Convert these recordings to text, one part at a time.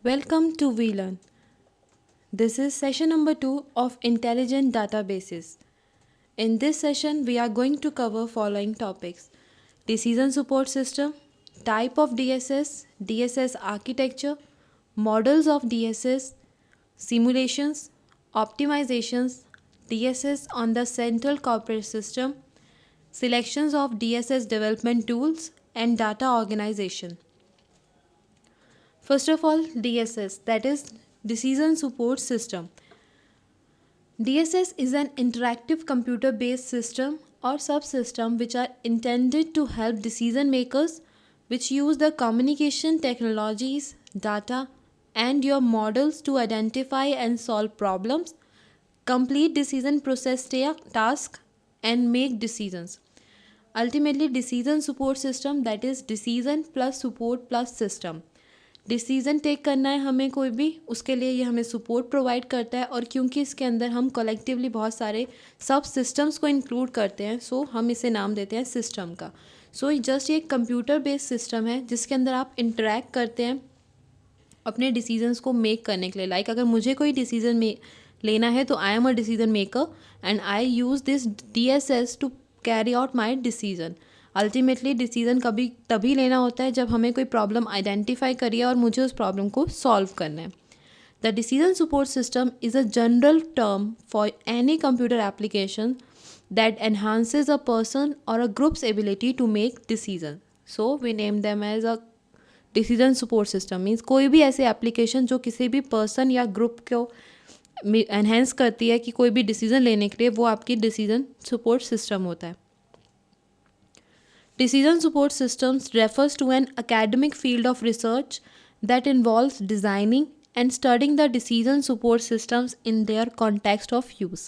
Welcome to VLearn. This is session number 2 of Intelligent Databases. In this session, we are going to cover following topics: Decision Support System, type of DSS, DSS architecture, models of DSS, simulations, optimizations, DSS on the central corporate system, selections of DSS development tools, and data organization. First of all, DSS, that is Decision Support System. DSS is an interactive computer based system or subsystem which are intended to help decision makers which use the communication technologies, data, and your models to identify and solve problems, complete decision process tasks, and make decisions. Ultimately, decision support system, that is decision plus support plus system. Decision take करना है हमें कोई भी, उसके लिए ये हमें support provide करता है, और क्योंकि इसके अंदर हम कलेक्टिवली बहुत सारे सब सिस्टम्स को इंक्लूड करते हैं, सो हम इसे नाम देते हैं सिस्टम का. सो जस्ट ये कंप्यूटर बेस्ड सिस्टम है जिसके अंदर आप इंटरेक्ट करते हैं अपने डिसीजंस को मेक करने के लिए. लाइक अगर मुझे कोई डिसीजन में लेना है तो I am a decision maker and I use this DSS to carry out my decision. Ultimately decision कभी तभी लेना होता है जब हमें कोई प्रॉब्लम आइडेंटिफाई करी है और मुझे उस प्रॉब्लम को सॉल्व करना है. The decision support system is a general term for any computer application that enhances a person or a group's ability to make decision. So we name them as a decision support system. Means कोई भी ऐसी application जो किसी भी person या group को enhance करती है कि कोई भी डिसीजन लेने के लिए, वो आपकी डिसीजन सपोर्ट सिस्टम होता है. Decision support systems refers to an academic field of research that involves designing and studying the decision support systems in their context of use.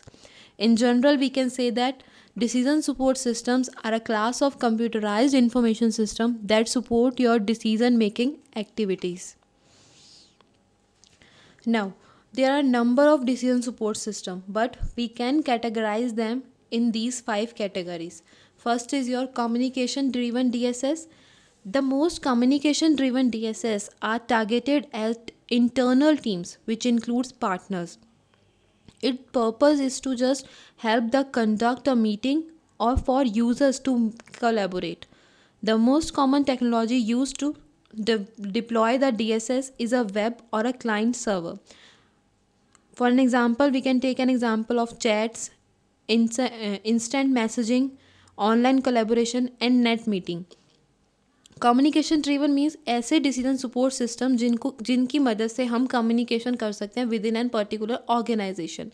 In general, we can say that decision support systems are a class of computerized information system that support your decision making activities. Now, there are a number of decision support systems, but we can categorize them in these 5 categories. First is your communication driven DSS. The most communication driven DSS are targeted at internal teams, which includes partners. Its purpose is to just help the conduct a meeting or for users to collaborate. The most common technology used to deploy the DSS is a web or a client server. For an example, we can take an example of chats, instant messaging, online collaboration and net meeting. Communication driven means ऐसे decision support system जिनकी मदद से हम communication कर सकते हैं with in an particular organisation.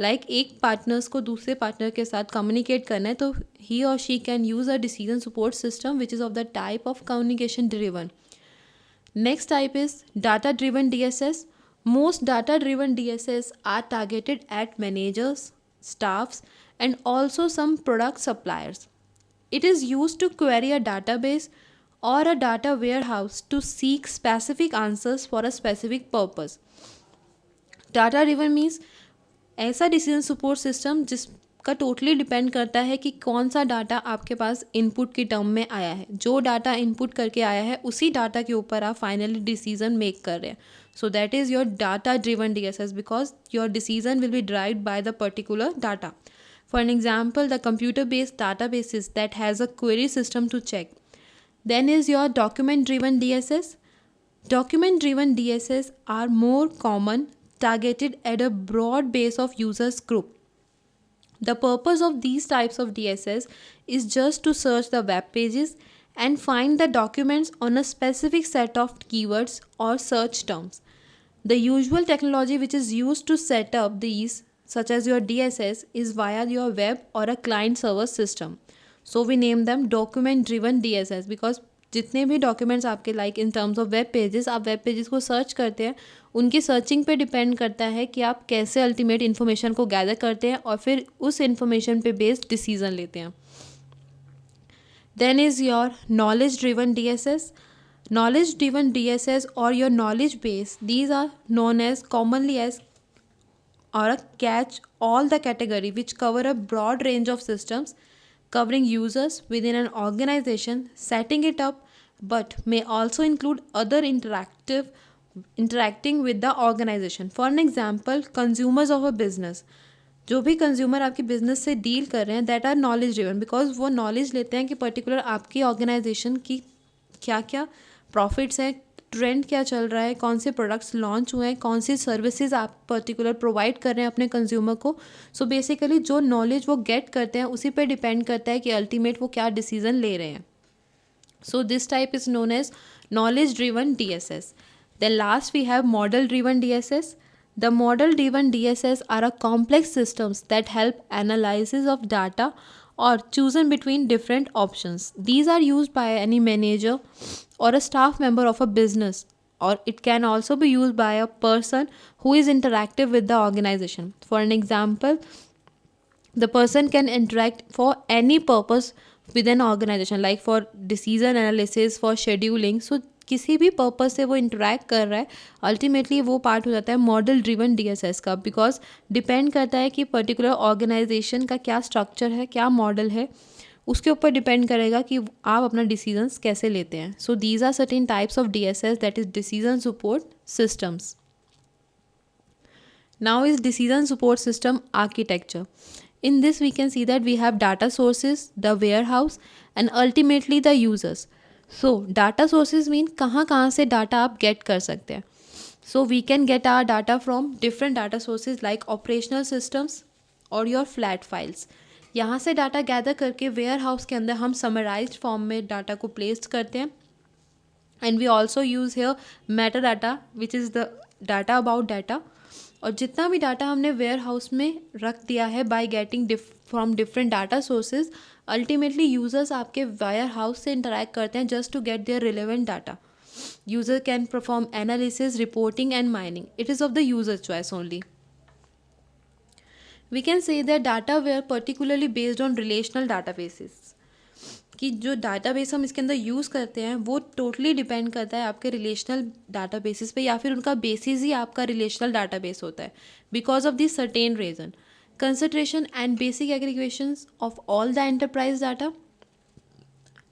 Like एक partners को दूसरे पार्टनर के साथ कम्युनिकेट करना है तो ही और she can use a decision support system which is of the type of communication driven. Next type is data driven DSS. Most data driven DSS are targeted at managers, staffs, and also some product suppliers. It is used to query a database or a data warehouse to seek specific answers for a specific purpose. Data driven means ऐसा decision support system जिसका totally depend करता है कि कौन सा data आपके पास input की term में आया है. जो डाटा इनपुट करके आया है उसी डाटा के ऊपर आप फाइनली डिसीजन मेक कर रहे हैं. So that is your data driven DSS because your decision will be derived by the particular data. For an example, the computer based databases that has a query system to check. Then is your document driven DSS. Document driven DSS are more common, targeted at a broad base of users group. The purpose of these types of DSS is just to search the web pages and find the documents on a specific set of keywords or search terms. The usual technology which is used to set up these, such as your DSS, is via your web or a client server system. So we name them document driven DSS because जितने भी documents आपके like in terms of web pages, आप web pages को search करते हैं, उनकी searching पे depend करता है कि आप कैसे अल्टीमेट इन्फॉर्मेशन को गैदर करते हैं और फिर उस इन्फॉर्मेशन पे बेस्ड डिसीजन लेते हैं. Then is your knowledge driven DSS. Knowledge driven DSS or your knowledge base, these are known as commonly as or a catch all the category which cover a broad range of systems covering users within an organization setting it up, but may also include other interactive interacting with the organisation. For an example, consumers of a business, जो भी consumer आपके business से deal कर रहे हैं, that are knowledge driven, because वो knowledge लेते हैं कि पर्टिकुलर आपकी ऑर्गेनाइजेशन की क्या क्या प्रॉफिट्स हैं, ट्रेंड क्या चल रहा है, कौन से प्रोडक्ट्स लॉन्च हुए हैं, कौन सी सर्विसेज आप पर्टिकुलर प्रोवाइड कर रहे हैं अपने कंज्यूमर को. सो बेसिकली जो नॉलेज वो गेट करते हैं उसी पे डिपेंड करता है कि अल्टीमेट वो क्या डिसीजन ले रहे हैं. So this type is known as knowledge driven DSS. Then last we have model driven DSS. The model driven DSS are a complex systems that help analysis of data or choosing between different options. These are used by any manager or a staff member of a business, or it can also be used by a person who is interactive with the organization. For an example, the person can interact for any purpose with an organization, like for decision analysis, for scheduling. So किसी भी purpose से वो interact कर रहा है, ultimately वो part हो जाता है मॉडल ड्रिवन डीएसएस का, बिकॉज डिपेंड करता है कि पर्टिकुलर ऑर्गेनाइजेशन का क्या स्ट्रक्चर है, क्या मॉडल है, उसके ऊपर डिपेंड करेगा कि आप अपना डिसीजंस कैसे लेते हैं. So these are certain types of DSS, that is decision support systems. Now is decision support system architecture. In this we can see that we have data sources, the warehouse, and ultimately the users. So data sources mean कहाँ से data आप get कर सकते हैं. So we can get our data from different data sources like operational systems or your flat files. यहाँ से data gather करके warehouse के अंदर हम समराइज्ड फॉर्म में डाटा को प्लेस करते हैं. And we also use here metadata which is the data about data. और जितना भी डाटा हमने वेयर हाउस में रख दिया है by getting from different data sources, ultimately users आपके वेयर हाउस से इंटरेक्ट करते हैं just to get their relevant data. User can perform analysis, reporting and mining. It is of the user choice only. We can say that data ware particularly based on relational databases, कि जो database हम इसके अंदर use करते हैं वो totally depend करता है आपके रिलेशनल डाटाबेसिस पे, या फिर उनका बेसिस ही आपका रिलेशनल डाटाबेस होता है because of this certain reason. Consideration and basic aggregations of all the enterprise data,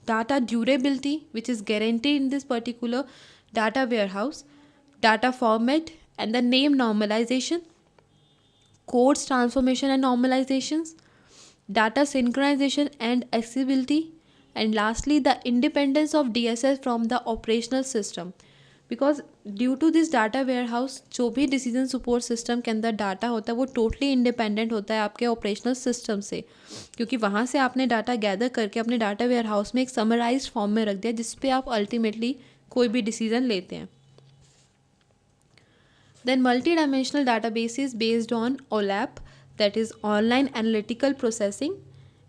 data durability which is guaranteed in this particular data warehouse, data format and the name normalization, codes transformation and normalizations, data synchronization and accessibility, and lastly the independence of DSS from the operational system. Because due to this data warehouse जो भी decision support system के अंदर data होता है वो totally independent होता है आपके ऑपरेशनल सिस्टम से, क्योंकि वहाँ से आपने डाटा गैदर करके अपने डाटा वेयर हाउस में एक समराइज्ड फॉर्म में रख दिया जिस पे आप अल्टीमेटली कोई भी डिसीजन लेते हैं. Then multi dimensional database is based on OLAP, that is online analytical processing.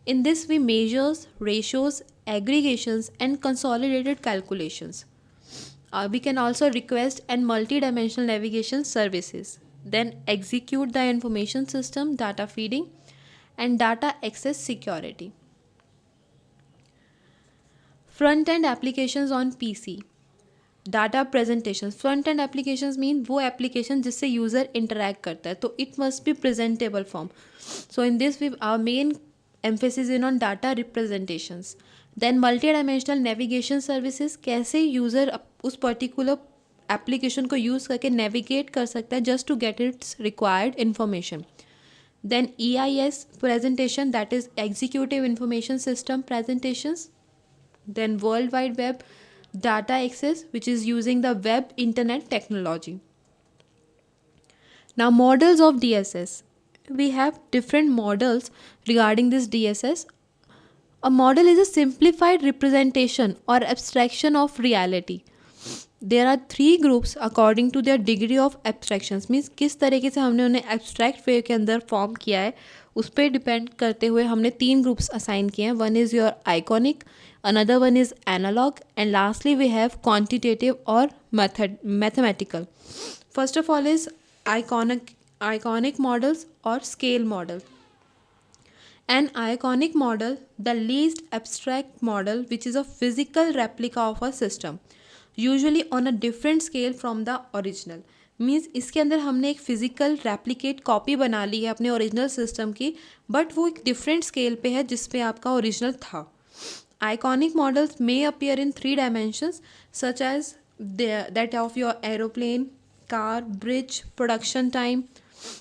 In this we measures, ratios, aggregations and consolidated calculations. We can also request and multi-dimensional navigation services. Then execute the information system, data feeding and data access security. Front-end applications on PC. Data presentation. Front end applications mean वो application जिससे user interact करता है, तो it must be presentable form. So in this we our main emphasis in on data representations. Then multi-dimensional navigation services, कैसे user उस particular application को use करके navigate कर सकता है just to get its required information. Then EIS presentation, that is executive information system presentations. Then world wide web data access, which is using the web internet technology. Now models of DSS. We have different models regarding this DSS. A model is a simplified representation or abstraction of reality. There are 3 groups according to their degree of abstractions. Means किस तरीके से हमने उन्हें abstract way के अंदर form किया है उस पर डिपेंड करते हुए हमने 3 ग्रुप्स असाइन किए हैं. One is your iconic, another one is analogue and lastly we have quantitative or mathematical. First of all is iconic models or scale model. An iconic model, the least abstract model, which is a physical replica of a system, usually on a different scale from the original. Means इसके अंदर हमने एक physical replicate copy बना ली है अपने original system की, but वो एक डिफरेंट स्केल पे है जिस पे आपका ओरिजिनल था. Iconic models may appear in 3 dimensions such as that of your aeroplane, car, bridge, production time.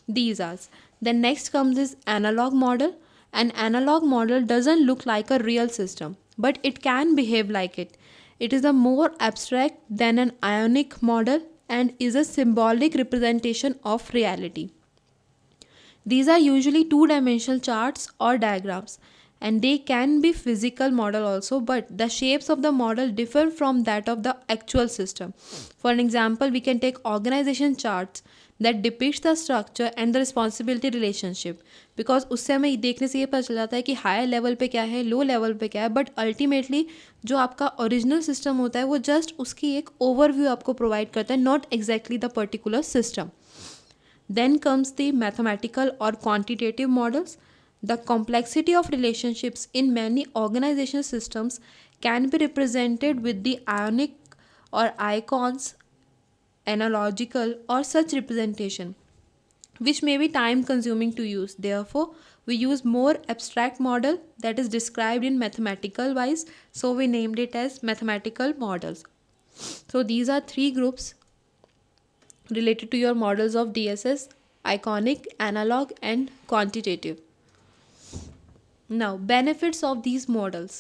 These are. Then next comes is analog model. An analog model doesn't look like a real system, but it can behave like it. It is a more abstract than an ionic model and is a symbolic representation of reality. These are usually two-dimensional charts or diagrams, and they can be physical model also, but the shapes of the model differ from that of the actual system. For an example, we can take organization charts that depicts the structure and the responsibility relationship, because उससे हमें देखने से ये पता चल जाता है कि हायर लेवल पे क्या है, लो लेवल पे क्या है, बट अल्टीमेटली जो आपका ओरिजिनल सिस्टम होता है वो जस्ट उसकी एक ओवरव्यू आपको प्रोवाइड करता है, not exactly the particular system. Then comes the mathematical or quantitative models. The complexity of relationships in many organizational systems can be represented with the ionic or icons, analogical, or such representation, which may be time consuming to use. Therefore, we use more abstract model that is described in mathematical wise, so we named it as mathematical models. So these are three groups related to your models of DSS: iconic, analog, and quantitative. Now, benefits of these models.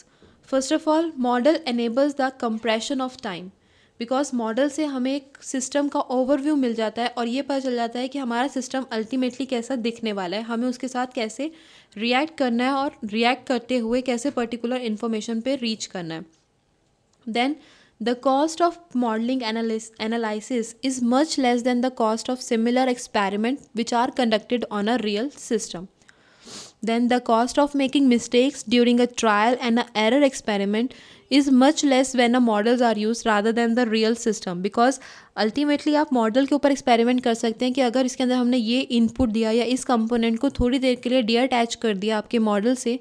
First of all, model enables the compression of time, because model से हमें एक system का overview मिल जाता है और ये पता चल जाता है कि हमारा सिस्टम अल्टीमेटली कैसा दिखने वाला है, हमें उसके साथ कैसे रिएक्ट करना है और रिएक्ट करते हुए कैसे पर्टिकुलर इन्फॉर्मेशन पे रीच करना है. Then the cost of modeling analysis is much less than the cost of similar experiments which are conducted on a real system. Then the cost of making mistakes during a trial and an error experiment is much less when a models are used rather than the real system, because ultimately आप model के ऊपर experiment कर सकते हैं कि अगर इसके अंदर हमने ये इनपुट दिया या इस कंपोनेंट को थोड़ी देर के लिए डी अटैच कर दिया आपके मॉडल से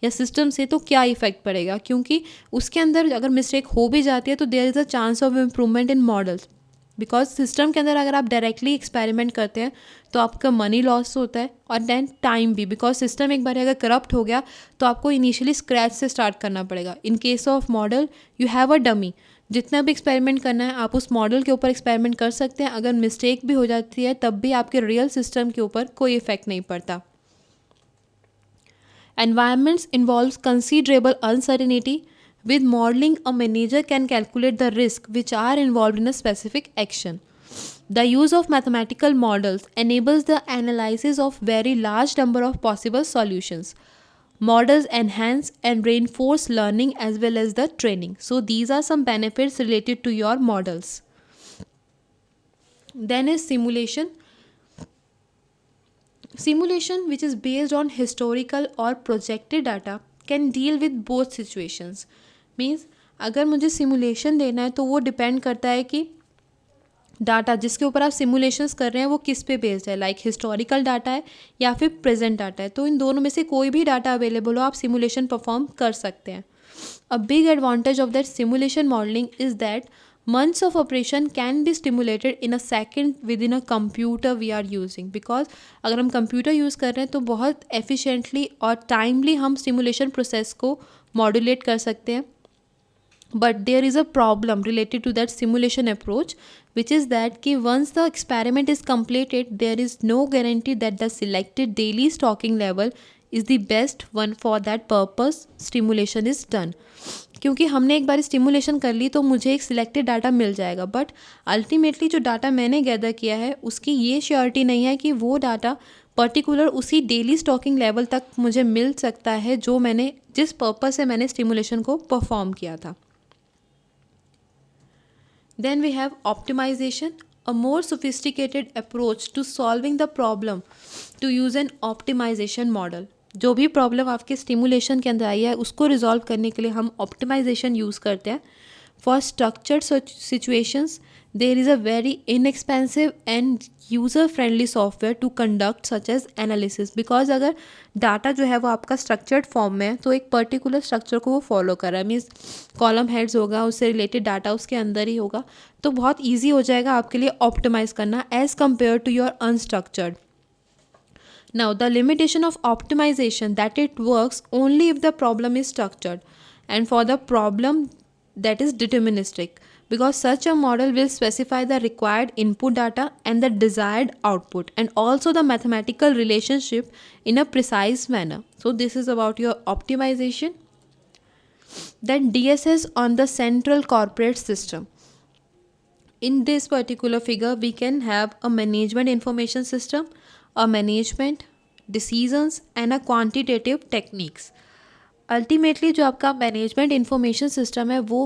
या सिस्टम से, तो क्या इफेक्ट पड़ेगा, क्योंकि उसके अंदर अगर मिस्टेक हो भी जाती है तो there is a chance of improvement in models. Because system के अंदर अगर आप डायरेक्टली एक्सपेरिमेंट करते हैं तो आपका मनी लॉस होता है और देन टाइम भी, बिकॉज सिस्टम एक बार अगर करप्ट हो गया तो आपको इनिशियली स्क्रैच से स्टार्ट करना पड़ेगा. In case of model you have a dummy, जितना भी एक्सपेरिमेंट करना है आप उस मॉडल के ऊपर एक्सपेरिमेंट कर सकते हैं. अगर मिस्टेक भी हो जाती है तब भी आपके रियल सिस्टम के ऊपर कोई इफेक्ट नहीं पड़ता. Environments involves considerable uncertainty. With modeling, a manager can calculate the risks which are involved in a specific action. The use of mathematical models enables the analysis of very large number of possible solutions. Models enhance and reinforce learning as well as the training. So these are some benefits related to your models. Then is simulation. Simulation, which is based on historical or projected data, can deal with both situations. Means अगर मुझे simulation देना है तो वो depend करता है कि data जिसके ऊपर आप सिमुलेशंस कर रहे हैं वो किस पे बेस्ड है, लाइक हिस्टोरिकल डाटा है या फिर प्रेजेंट डाटा है. तो इन दोनों में से कोई भी डाटा अवेलेबल हो आप सिमुलेशन परफॉर्म कर सकते हैं. A big advantage of that simulation modelling is that months of operation can be stimulated in a second within a computer we are using. because अगर हम कंप्यूटर यूज़ कर रहे हैं तो बहुत एफिशिएंटली और टाइमली हम स्टिमुलेशन प्रोसेस को मॉड्यूलेट कर सकते हैं. but there is a problem related to that simulation approach, which is that कि once the experiment is completed there is no guarantee that the selected daily stocking level is the best one for that purpose stimulation is done. क्योंकि हमने एक बार stimulation कर ली तो मुझे एक selected data मिल जाएगा, but ultimately जो डाटा मैंने गैदर किया है उसकी ये श्योरिटी नहीं है कि वो डाटा पर्टिकुलर उसी डेली स्टॉकिंग लेवल तक मुझे मिल सकता है जो मैंने जिस पर्पस से मैंने स्टिमुलेशन को परफॉर्म किया था. Then we have optimization, a more sophisticated approach to solving the problem to use an optimization model. जो भी प्रॉब्लम आपके स्टिमुलेशन के अंदर आई है उसको रिजॉल्व करने के लिए हम ऑप्टिमाइजेशन यूज़ करते हैं. For structured situations there is a very inexpensive and user friendly software to conduct such as analysis. Because अगर डाटा जो है वो आपका स्ट्रक्चर्ड फॉर्म में है तो एक पर्टिकुलर स्ट्रक्चर को वो फॉलो कर रहा है, मीन्स कॉलम हेड्स होगा, उससे रिलेटेड डाटा उसके अंदर ही होगा, तो बहुत ईजी हो जाएगा आपके लिए ऑप्टिमाइज़ करना as compare to your unstructured. Now, the limitation of optimization that it works only if the problem is structured and for the problem that is deterministic. because such a model will specify the required input data and the desired output and also the mathematical relationship in a precise manner. So this is about your optimization. Then DSS on the central corporate system. In this particular figure, we can have a management information system, a management, decisions and a quantitative techniques. Ultimately जो आपका management information system है वो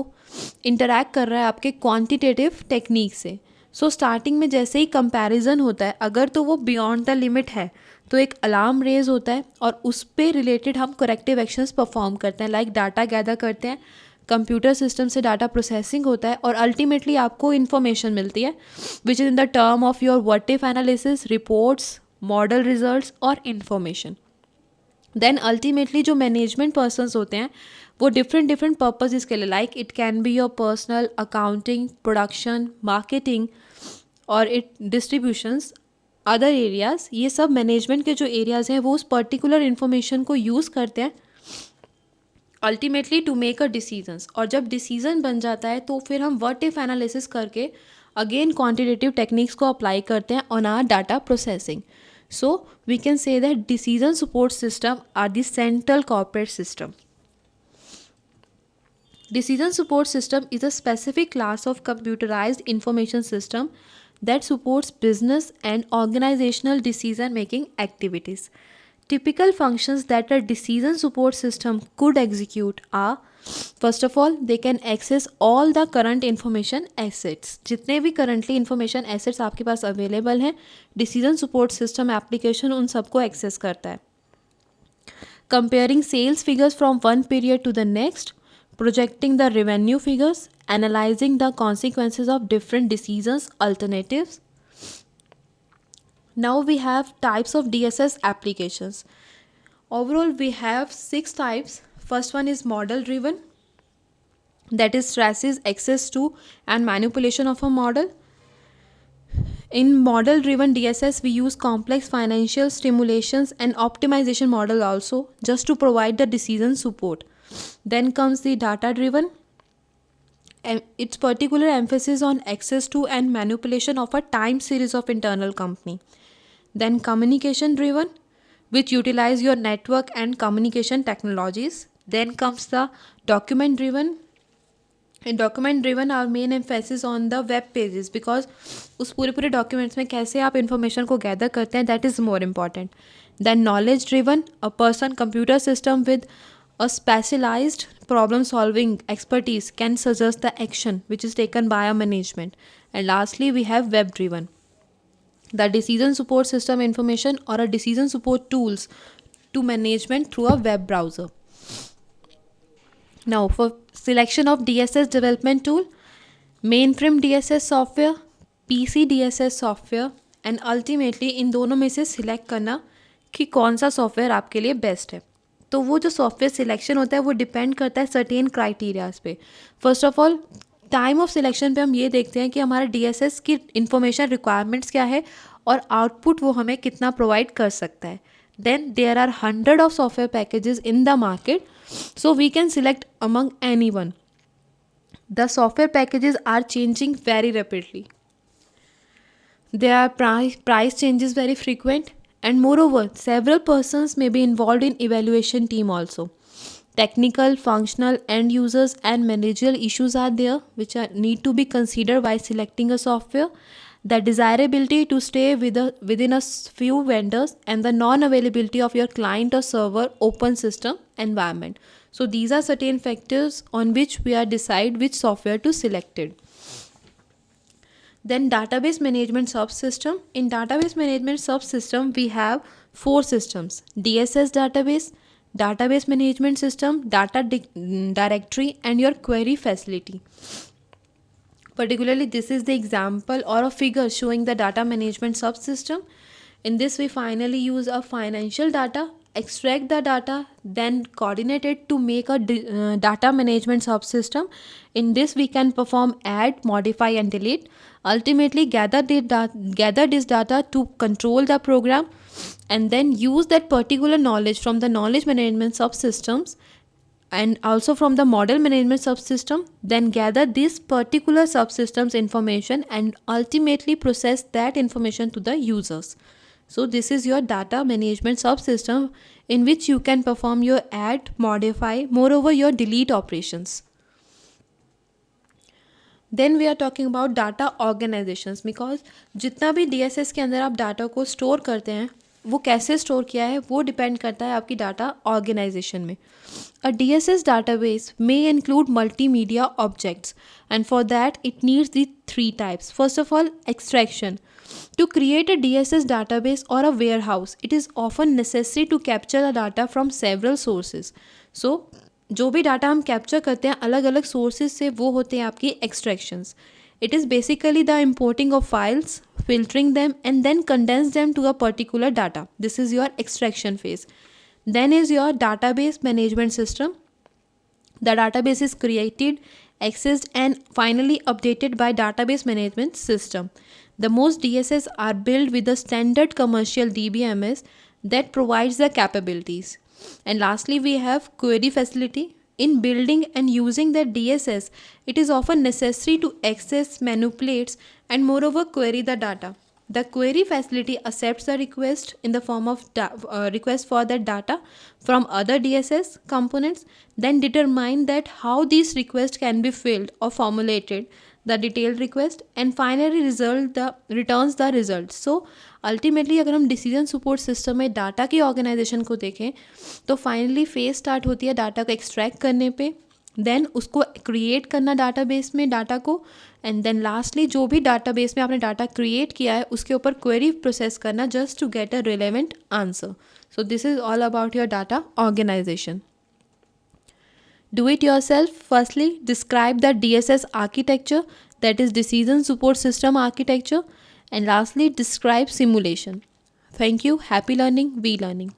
interact कर रहा है आपके quantitative technique से. So starting में जैसे ही कंपैरिजन होता है, अगर तो वो बियॉन्ड द लिमिट है तो एक अलार्म रेज होता है और उस पे रिलेटेड हम करेक्टिव एक्शंस परफॉर्म करते हैं, लाइक डाटा गैदर करते हैं, कंप्यूटर सिस्टम से डाटा प्रोसेसिंग होता है और अल्टीमेटली आपको इन्फॉर्मेशन मिलती है which is in the term of your what if analysis, reports, model results और इन्फॉर्मेशन. देन अल्टीमेटली जो मैनेजमेंट पर्सनस होते हैं वो डिफरेंट पर्पजेस के लिए, like it can be your personal, accounting, production, marketing और इट डिस्ट्रीब्यूशंस, अदर एरियाज, ये सब मैनेजमेंट के जो एरियाज हैं वो उस पर्टिकुलर इन्फॉर्मेशन को यूज़ करते हैं ultimately to make a decisions. और जब डिसीजन बन जाता है तो फिर हम व्हाट इफ एनालिसिस करके अगेन क्वांटिटेटिव टेक्निक्स को अप्लाई करते हैं on our data processing. So we can say that decision support system are the central corporate system. Decision support system is a specific class of computerized information system that supports business and organizational decision making activities. Typical functions that a decision support system could execute are, first of all, they can access all the current information assets. जितने भी currently information assets आपके पास available हैं, decision support system application उन सबको access करता है. Comparing sales figures from one period to the next, projecting the revenue figures, analyzing the consequences of different decisions alternatives. Now we have types of DSS applications. Overall we have 6 types. First one is model driven, that is stresses access to and manipulation of a model. In model driven DSS we use complex financial stimulations and optimization model also just to provide the decision support. Then comes the data driven, and its particular emphasis on access to and manipulation of a time series of internal company. Then communication driven, which utilize your network and communication technologies. Then comes the document driven. In document driven our main emphasis on the web pages, because उस पूरे documents में कैसे आप information को gather करते हैं, that is more important. Then knowledge driven, a person computer system with a specialized problem solving expertise can suggest the action which is taken by a management. And lastly we have web driven, the decision support system information or a decision support tools to management through a web browser. Now for selection of DSS development tool, mainframe DSS software, PC DSS software, and ultimately इन दोनों में से select करना कि कौन सा software आपके लिए best है. तो वो जो सॉफ्टवेयर सिलेक्शन होता है वो डिपेंड करता है सर्टेन क्राइटेरियाज पे. First of all time of selection पे हम ये देखते हैं कि हमारा डीएसएस की इंफॉर्मेशन रिक्वायरमेंट्स क्या है और आउटपुट वो हमें कितना प्रोवाइड कर सकता है. Then there are 100 of software packages in the market, so we can select among any one. The software packages are changing very rapidly. There are price changes very frequent, and moreover several persons may be involved in evaluation team also. Technical, functional, end users and managerial issues are there which need to be considered while selecting a software. The desirability to stay within a few vendors and the non-availability of your client or server open system environment. So these are certain factors on which we are decide which software to select it. Then database management subsystem. In database management subsystem we have 4 systems: DSS database, database management system, data directory, and your query facility. Particularly this is the example or a figure showing the data management subsystem. In this we finally use a financial data, extract the data, then coordinate it to make a data management subsystem. In this we can perform add, modify and delete. Ultimately gather this data to control the program and then use that particular knowledge from the knowledge management subsystems and also from the model management subsystem, then gather this particular subsystem's information and ultimately process that information to the users. So this is your data management subsystem in which you can perform your add, modify, moreover your delete operations. Then we are talking about data organizations, because जितना भी DSS के अंदर आप data को store करते हैं वो कैसे स्टोर किया है वो डिपेंड करता है आपकी डाटा ऑर्गेनाइजेशन में. अ DSS database may include multimedia objects, and for that it needs the three types. First of all, extraction. To create a DSS database or a warehouse, it is often necessary to capture the data from several sources. So जो भी data हम capture करते हैं अलग अलग sources से, वो होते हैं आपकी extractions. It is basically the importing of files, filtering them, and then condense them to a particular data. This is your extraction phase. Then is your database management system. The database is created, accessed, and finally updated by database management system. The most DSS are built with the standard commercial DBMS that provides the capabilities. And lastly, we have query facility. In building and using the DSS, it is often necessary to access, manipulate, and moreover query the data. The query facility accepts the request in the form of request for that data from other DSS components, then determine that how these requests can be filled or formulated, the detailed request, and finally returns the result. So ultimately अगर हम decision support system में data की organisation को देखें तो finally phase start होती है data को एक्सट्रैक्ट करने पे, देन उसको क्रिएट करना डाटाबेस में डाटा को, एंड देन लास्टली जो भी डाटाबेस में आपने डाटा क्रिएट किया है उसके ऊपर क्वेरी प्रोसेस करना just to get a relevant answer. So this is all about your data organization. Do it yourself. Firstly, describe the DSS architecture, that is decision support system architecture, and lastly describe simulation. Thank you. Happy learning. We learning.